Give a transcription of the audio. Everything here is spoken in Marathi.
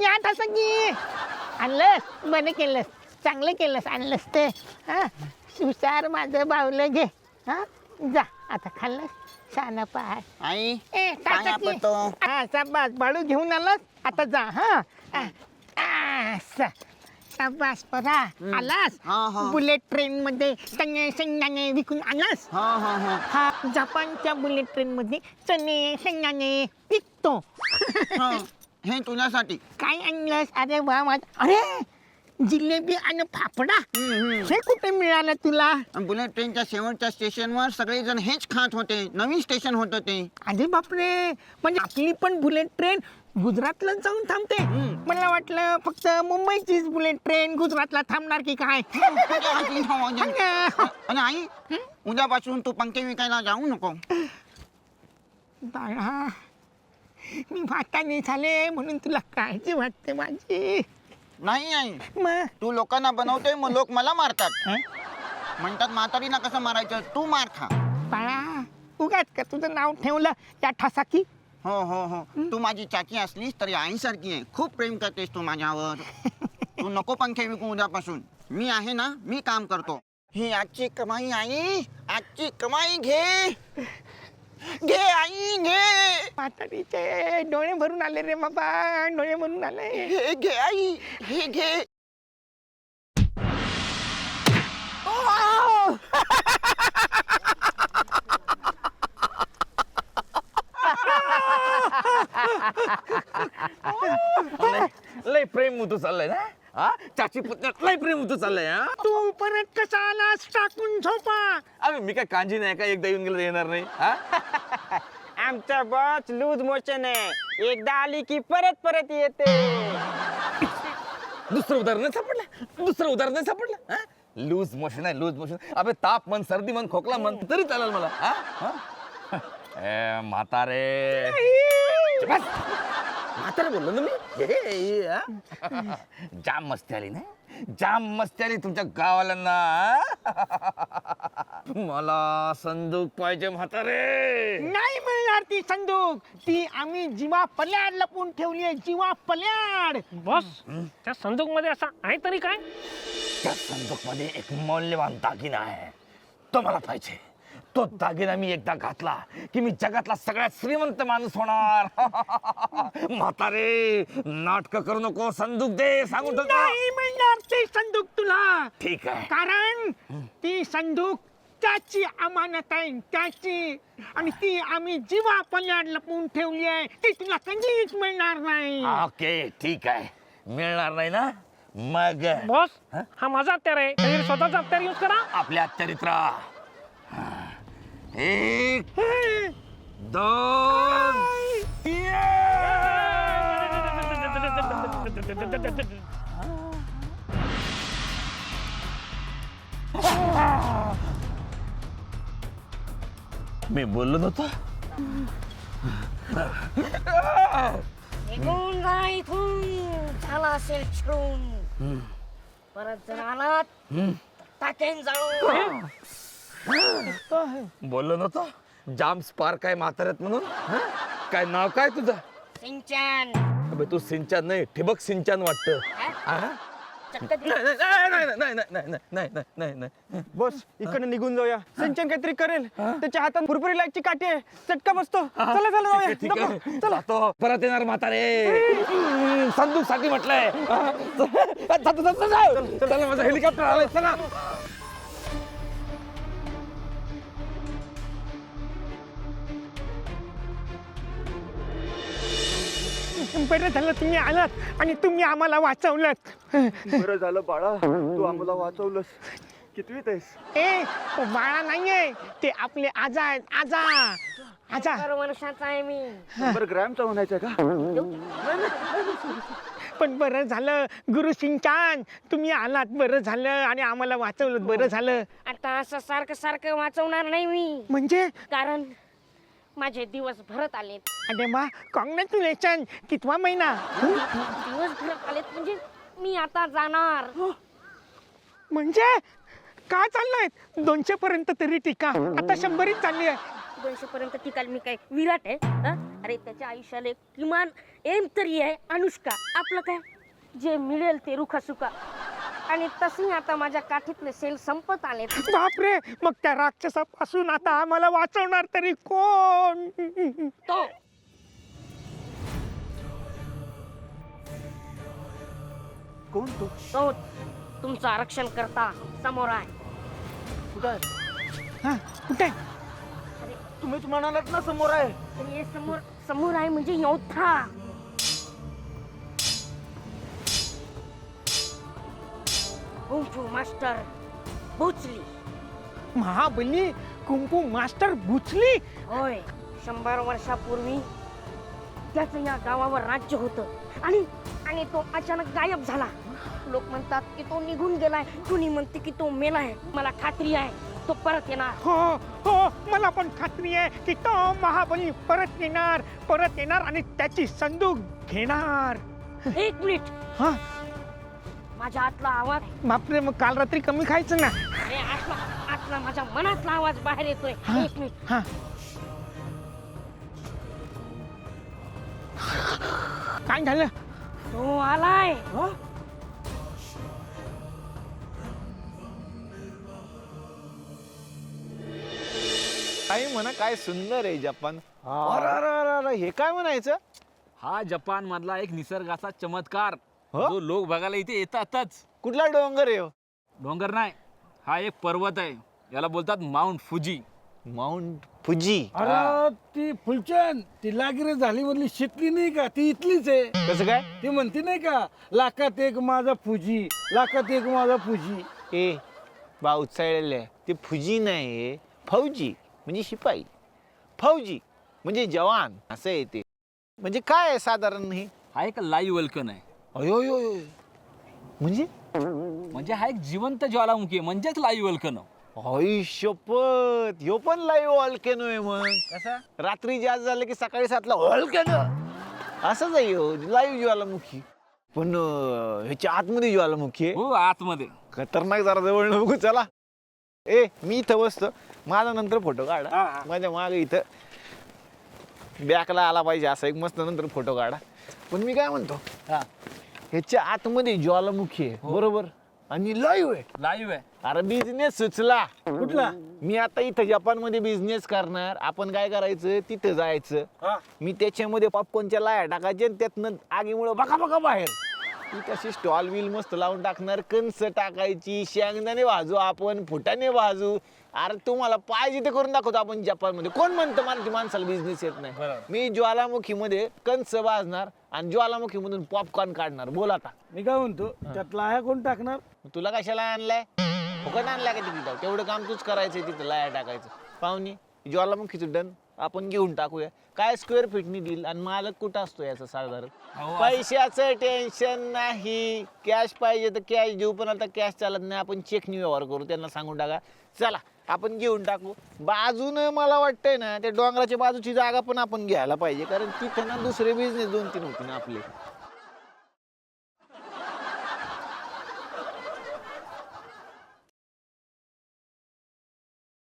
या ठसकी आणलंस, बरं केलंस, चांगलं केलंस, आणलंस ते. हा हुशार माझं बावलं घे. हा जा आता खाल्लंस, शाना पाय. आई ए पाया टाकी. पडतो. हा शाबास, बाळू घेऊन आलास, आता जा. हा शाबास परा, आलास. हा, हा. बुलेट ट्रेन मध्ये चणे शेंगदाणे विकून आलास. हा हा हा हा जपानच्या बुलेट ट्रेन मध्ये चणे शेंगदाणे विकतो. हा. हे तुझ्यासाठी. काय आणलंस? अरे वा माझ, अरे जिलेबी आणि फाफडा. हे कुठे मिळालं तुला? बुलेट ट्रेनच्या शेवटच्या स्टेशनवर सगळेजण हेच खात होते. नवीन स्टेशन होतं ते. अरे बापरे, म्हणजे आपली पण बुलेट ट्रेन गुजरातला जाऊन थांबते. मला वाटलं फक्त मुंबईचीच बुलेट ट्रेन गुजरातला थांबणार की काय. आणि आई उद्यापासून तू पंखे विकायला जाऊ नको. बाळा, मी म्हातारी झाले म्हणून तुला काळजी वाटते माझी. नाही आई, मग तू लोकांना बनवते मग लोक मला मारतात. म्हणतात म्हातारीला कसं मारायचं, तू मार खा. बाळा, उगाच का तुझं नाव ठेवलं त्या ठसाकी. हो हो हो, तू माझी चाकी असलीस तरी आईसारखी आहे. खूप प्रेम करतेस तू माझ्यावर. तू नको पंखे विकू उद्यापासून. मी आहे ना, मी काम करतो. ही आजची कमाई आई, आजची कमाई घे. घे आई घे. म्हातारीचे डोळे भरून आले रे बाबा, डोळे भरून आले. हे घे आई, हे घे. लय प्रेम होतो चाललंय ना. हा चाची पुतण्यात लय प्रेम होतो चाललंय. हा तू परत कसा आलास टाकून झोपा. अरे मी काय कांजी नाही का, एकदा येऊन गेलं तर येणार नाही. हा आमचा बॉस लूज मोशन आहे, एकदा आली की परत परत येते. दुसरं उदाहरण नाही सापडलं, दुसरं उदाहरण नाही सापडलं. हा लूज मोशन आहे, लूज मोशन. अबे ताप मन, सर्दी मन, खोकला मन तरी चालेल मला. हा हा ए म्हातारे, बस. म्हातारे बोललो ना मी. जाम मस्ती आली ना, जाम मस्ती आली तुमच्या गावाल्यांना. मला संदूक पाहिजे म्हातारे. नाही मिळणार ती संदूक. ती आम्ही जीवा पल्याड लपून ठेवली आहे, जीवा पल्याड. बॉस, त्या संदूक मध्ये असा आहे तरी काय? त्या संदूक मध्ये एक मौल्यवान दागिना आहे, तो मला पाहिजे. तो दागिना मी एकदा घातला की मी जगातला सगळ्यात श्रीमंत माणूस होणार. म्हातारे नाटक करू नको, संदूक दे सांगून ठेवतो. नाही मिळणार ती संदूक तुला. ठीक आहे. कारण ती संदूक त्याची अमानत आहे, त्याची. आणि ती आम्ही जीवा पल्याड लपून ठेवली आहे, ती तुला कधीच मिळणार नाही. ओके ठीक आहे, मिळणार नाही ना. मग बॉस, हा माझा हत्यार आहे, तुम्ही स्वतःचा हत्यार यूज करा. आपल्या चरित्रा 1 2 मी बोललो नव्हतो. निघून जा इथून, झाला असेल चिरून. परत जर आलात टाकेन जाऊ. बोललो नव्हतो जाम स्पार्क आहे म्हाताऱ्यात म्हणून. काय नाव काय तुझं? सिंचन. अबे तू सिंचन नाही, ठिबक सिंचन वाटतं. चक्क नाही. बॉस इकडे निघून जाऊया. सिंचन काहीतरी करेल, त्याच्या हातात भुरभुरी लाईटची काठी आहे, चटका बसतो. चला चला जाऊया. ठीक आहे, नको, चला. जातो. परत येणार म्हातारे. संदूक साठी म्हटलंय. चला माझं हेलिकॉप्टर आलंय, चला. बरं झालं तुम्ही आलात आणि तुम्ही आम्हाला वाचवलं. बरं झालं बाळा, तू आम्हाला वाचवलंस. कितवीत आहेस? ए तो बाळा नाहीये, ते आपले आजा आहेत. आजा आजा. 70 वर्षाचा आहे मी. 100 ग्रॅमचा म्हणायचं का? पण बरं झालं गुरु सिंचान, तुम्ही आलात, बरं झालं आणि आम्हाला वाचवलं, बरं झालं. आता असं सारखं सारखं वाचवणार नाही मी, म्हणजे कारण माझे दिवस भरत आलेत. अरे मा, कॉंग्रॅच्युलेशन. कितवा महिना? दिवस भरत आलेत म्हणजे मी आता जाणार. म्हणजे का चाललंय? 200 पर्यंत तरी टीका, आता 100 चालली आहे. 200 पर्यंत टिकाल मी काय विराट आहे? अरे त्याच्या आयुष्याला एक किमान एम तरी आहे अनुष्का. आपलं काय जे मिळेल ते रुखा सुका. आणि तसही आता माझ्या काठीतले सेल संपत आले. बापरे, मग त्या राक्षसापासून आता आम्हाला वाचवणार तरी कोण? तो कोण तो? तो तुमचं आरक्षण करता समोर आहे. हा, कुठे? तुम्हीच म्हणालात ना समोर आहे. आणि हे समोर समोर आहे म्हणजे योद्धा. Kung fu master बुचली. महाबली कुंकू मास्टर बुचली. होय, 100 वर्षापूर्वी त्याचं या गावावर राज्य होतं आणि तो अचानक गायब झाला. लोक म्हणतात की तो निघून गेलाय, कुणी म्हणते की तो मेलाय. मला खात्री आहे तो परत येणार. हो हो, मला पण खात्री आहे की तो महाबली परत येणार आणि त्याची संदूक घेणार. 1 मिनिट, हा, माझ्या आतला आवाज. बापरे, मग काल रात्री कमी खायचं ना. अरे आतला माझ्या मनातला आवाज बाहेर येतोय. हा. 1 मिनिट. हा, काय झालं? तो आलाय. काय म्हणा, काय सुंदर आहे जपान. अरे अरे अरे अरे, हे काय म्हणायचं? हा जपान मधला एक निसर्गाचा चमत्कार हो? जो लोक बघायला इथे येतातच. कुठला डोंगर आहे हो? डोंगर नाही, हा एक पर्वत आहे. याला बोलतात माउंट फुजी. Mount Fuji. अरे ती फुलचंद ती लागिरे झाली मधली शिकली नाही का, ती इथलीच आहे. कसं काय? ती म्हणते नाही का, लाखात एक माझा फुजी, लाखात एक माझा फुजी. ए बाऊ चळले, ते फुजी नाही, फौजी म्हणजे शिपाई, फौजी म्हणजे जवान असं आहे ते. म्हणजे काय आहे साधारण हे? हा एक लाईव्ह वल्कन आहे. अयो अयो अयो. म्हणजे म्हणजे हा एक जिवंत ज्वालामुखी आहे, म्हणजेच लाईव्ह वल्कन. शपथ, ह्यो पण लाईव्ह व्हॉल्केनो आहे. मग कसा? रात्री जास्त झालं की सकाळी 7ला व्हॉल्केनो असंच आहे हो, लाईव्ह ज्वालामुखी. पण ह्याच्या आतमध्ये ज्वालामुखी आहे. हो, आतमध्ये. खतरनाक, जरा जवळ नको. चला, ए मी इथं बसतो, माझा नंतर फोटो काढा. माझ्या मागे इथं बॅकला आला पाहिजे असा एक मस्त नंतर फोटो काढा. पण मी काय म्हणतो, ह्याच्या आतमध्ये ज्वालामुखी आहे बरोबर, आणि लाईव्ह आहे. लाईव्ह आहे. अरे बिझनेस सुचला. कुठला? मी आता इथं जपानमध्ये बिझनेस करणार. आपण काय करायचं, तिथं जायचं. मी त्याच्यामध्ये पॉपकॉर्नच्या लाया टाकायच्या आणि त्यातनं आगीमुळे बका बका बाहेर. ती तशी स्टॉल बिल मस्त लावून टाकणार, कणस टाकायची, शेंगदाणे भाजू आपण, फुटाणे भाजू. अरे तुम्हाला पाहिजे ते करून दाखवतो आपण जपानमध्ये. कोण म्हणतं मराठी माणसाला बिझनेस येत नाही? मी ज्वालामुखीमध्ये कणस भाजणार आणि ज्वालामुखीमधून पॉपकॉर्न काढणार. बोल आता. मी काय म्हणतो, त्यात लाया कोण टाकणार? तुला कशाला आणलाय? फुकट आणलाय का तिथं? तेवढं काम तूच करायचंय, तिथं लाया टाकायचं. पाहुणे ज्वालामुखीचं डन, आपण घेऊन टाकूया. काय स्क्वेअर फीटनी देईल आणि मालक कुठं असतो याचा साधारण? पैशाचं टेन्शन नाही. कॅश पाहिजे तर कॅश देऊ, पण आता कॅश चालत नाही. आपण चेकनी व्यवहार करू. त्यांना सांगून टाका, चला आपण घेऊन टाकू. बाजूनं मला वाटतंय ना, त्या डोंगराच्या बाजूची जागा पण आपण घ्यायला पाहिजे, कारण तिथं ना दुसरे बिझनेस 2-3 होते ना आपले.